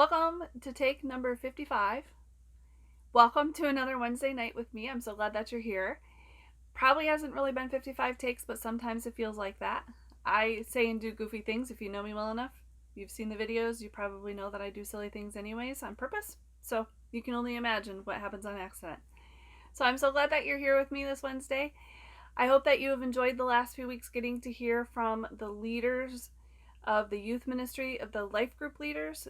Welcome to take number 55. Welcome to another Wednesday night with me. I'm so glad that you're here. Probably hasn't really been 55 takes, but sometimes it feels like that. I say and do goofy things. If you know me well enough, you've seen the videos, you probably know that I do silly things anyways on purpose. So you can only imagine what happens on accident. So I'm so glad that you're here with me this Wednesday. I hope that you have enjoyed the last few weeks getting to hear from the leaders of the youth ministry, of the life group leaders,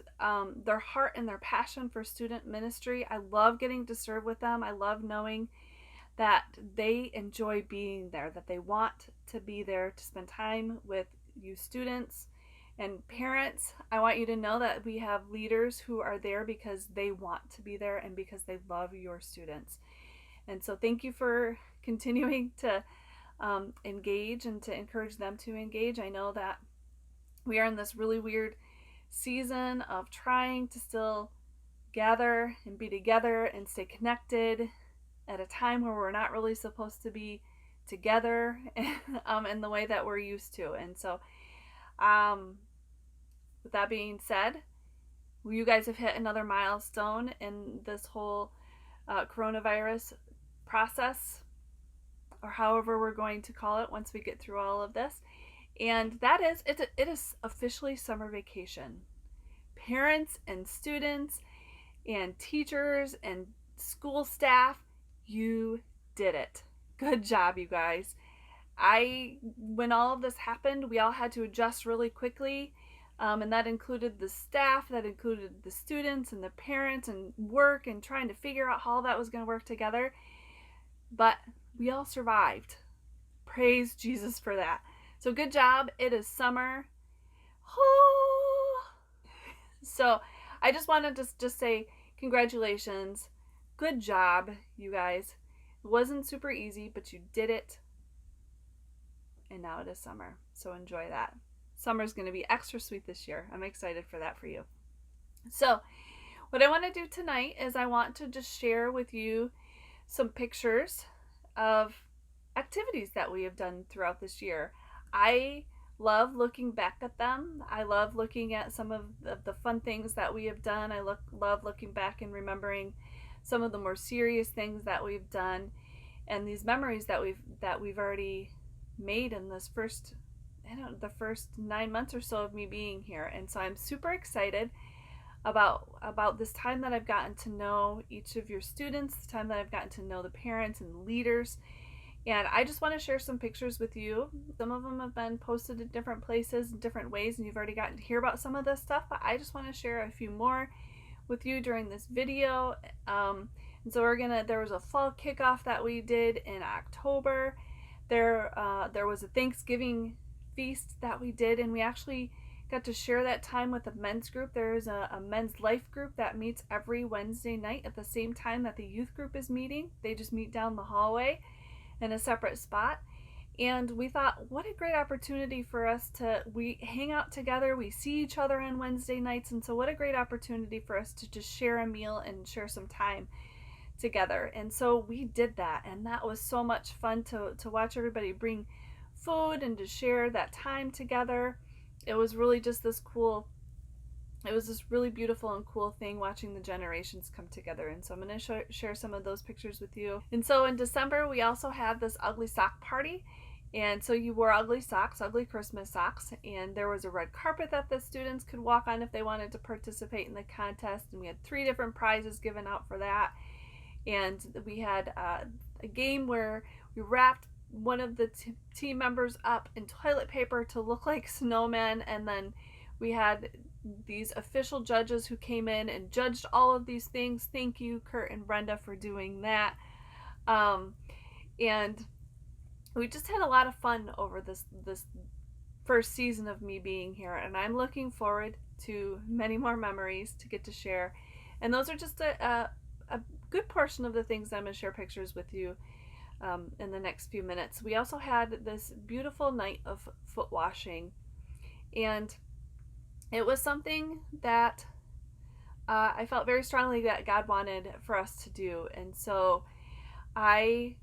their heart and their passion for student ministry. I love getting to serve with them. I love knowing that they enjoy being there, that they want to be there to spend time with you students and parents. I want you to know that we have leaders who are there because they want to be there and because they love your students. And so thank you for continuing to engage and to encourage them to engage. I know that we are in this really weird season of trying to still gather and be together and stay connected at a time where we're not really supposed to be together in the way that we're used to. And so, with that being said, you guys have hit another milestone in this whole coronavirus process, or however we're going to call it once we get through all of this. And that is, it is officially summer vacation. Parents and students and teachers and school staff, you did it. Good job, you guys. When all of this happened, we all had to adjust really quickly. And that included the staff, that included the students and the parents and work and trying to figure out how all that was going to work together. But we all survived. Praise Jesus for that. So good job. It is summer. So I just wanted to just say congratulations. Good job, you guys. It wasn't super easy, but you did it. And now it is summer. So enjoy that. Summer's going to be extra sweet this year. I'm excited for that for you. So what I want to do tonight is I want to just share with you some pictures of activities that we have done throughout this year. I love looking back at them. I love looking at some of the fun things that we have done. I love looking back and remembering some of the more serious things that we've done and these memories that we've already made in this the first 9 months or so of me being here. And so I'm super excited about this time that I've gotten to know each of your students, the time that I've gotten to know the parents and the leaders. And I just want to share some pictures with you. Some of them have been posted in different places in different ways, and you've already gotten to hear about some of this stuff, but I just want to share a few more with you during this video. And so there was a fall kickoff that we did in October. There was a Thanksgiving feast that we did, and we actually got to share that time with a men's group. There is a men's life group that meets every Wednesday night at the same time that the youth group is meeting. They just meet down the hallway in a separate spot. And we thought, what a great opportunity for us we hang out together, we see each other on Wednesday nights, and so what a great opportunity for us to just share a meal and share some time together. And so we did that, and that was so much fun to watch everybody bring food and to share that time together. It was really just it was this really beautiful and cool thing watching the generations come together. And so I'm going to share some of those pictures with you. And so in December, we also had this ugly sock party. And so you wore ugly socks, ugly Christmas socks. And there was a red carpet that the students could walk on if they wanted to participate in the contest. And we had 3 different prizes given out for that. And we had a game where we wrapped one of the team members up in toilet paper to look like snowmen. And then we had these official judges who came in and judged all of these things. Thank you, Kurt and Brenda, for doing that. And we just had a lot of fun over this first season of me being here, and I'm looking forward to many more memories to get to share. And those are just a good portion of the things I'm going to share pictures with you in the next few minutes. We also had this beautiful night of foot washing, and it was something that I felt very strongly that God wanted for us to do. And so I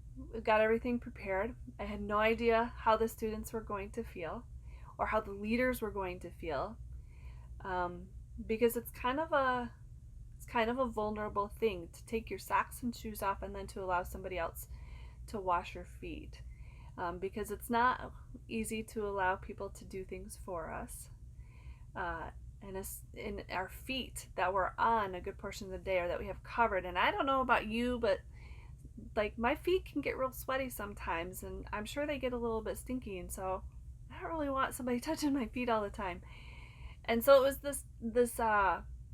got everything prepared. I had no idea how the students were going to feel or how the leaders were going to feel. because it's kind of a vulnerable thing to take your socks and shoes off and then to allow somebody else to wash your feet, because it's not easy to allow people to do things for us. And in our feet that we're on a good portion of the day or that we have covered. And I don't know about you, but like my feet can get real sweaty sometimes, and I'm sure they get a little bit stinky. And so I don't really want somebody touching my feet all the time. And so it was this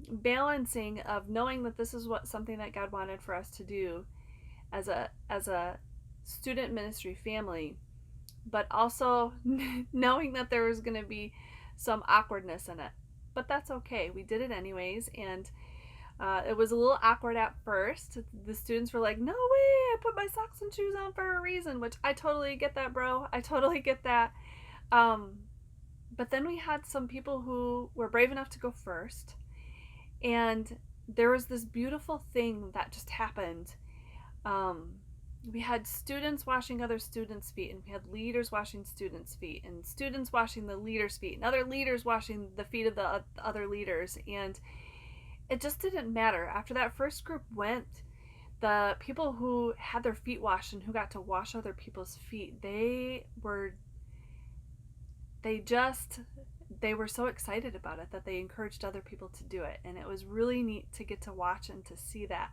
balancing of knowing that this is what something that God wanted for us to do as a student ministry family, but also knowing that there was going to be some awkwardness in it. But that's okay. We did it anyways, and it was a little awkward at first. The students were like, "No way! I put my socks and shoes on for a reason," which I totally get that, bro. I totally get that. Um, but then we had some people who were brave enough to go first, and there was this beautiful thing that just happened. Um, we had students washing other students' feet, and we had leaders washing students' feet, and students washing the leaders' feet, and other leaders washing the feet of the other leaders. And it just didn't matter. After that first group went, the people who had their feet washed and who got to wash other people's feet, they were so excited about it that they encouraged other people to do it. And it was really neat to get to watch and to see that.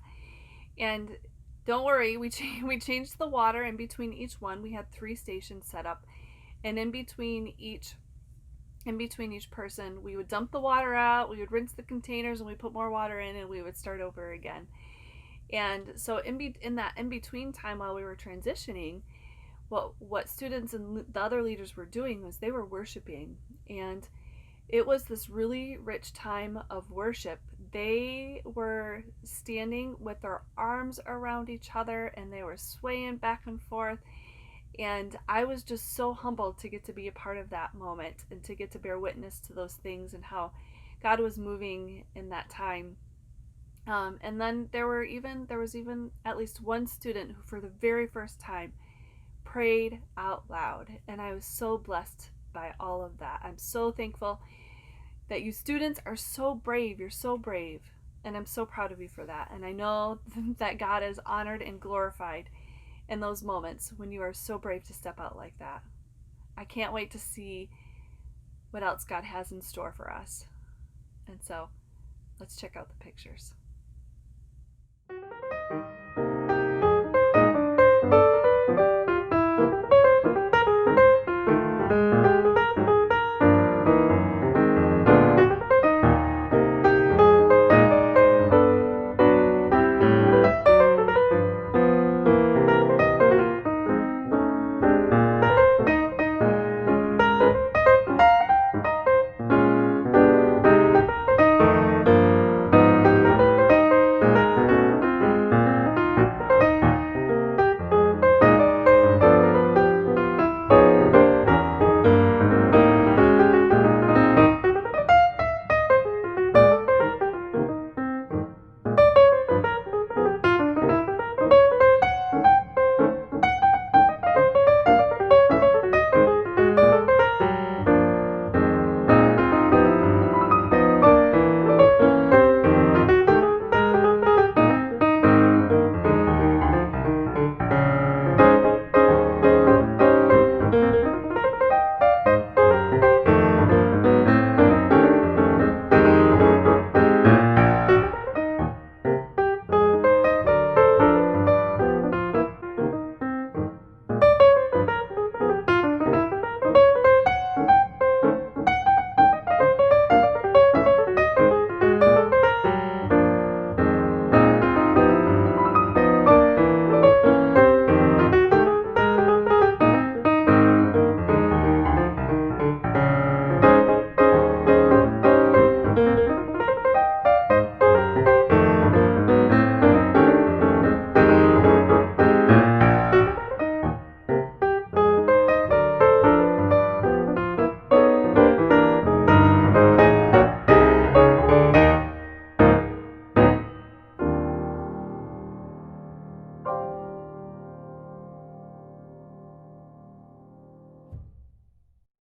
And don't worry, we changed the water in between each one. We had 3 stations set up, and in between each person, we would dump the water out, we would rinse the containers, and we put more water in, and we would start over again. And so in that in between time while we were transitioning, what students and the other leaders were doing was they were worshiping, and it was this really rich time of worship. They were standing with their arms around each other, and they were swaying back and forth. And I was just so humbled to get to be a part of that moment and to get to bear witness to those things and how God was moving in that time. And then there was even at least one student who, for the very first time, prayed out loud, and I was so blessed by all of that. I'm so thankful that you students are so brave. You're so brave, and I'm so proud of you for that. And I know that God is honored and glorified in those moments when you are so brave to step out like that. I can't wait to see what else God has in store for us. And so let's check out the pictures.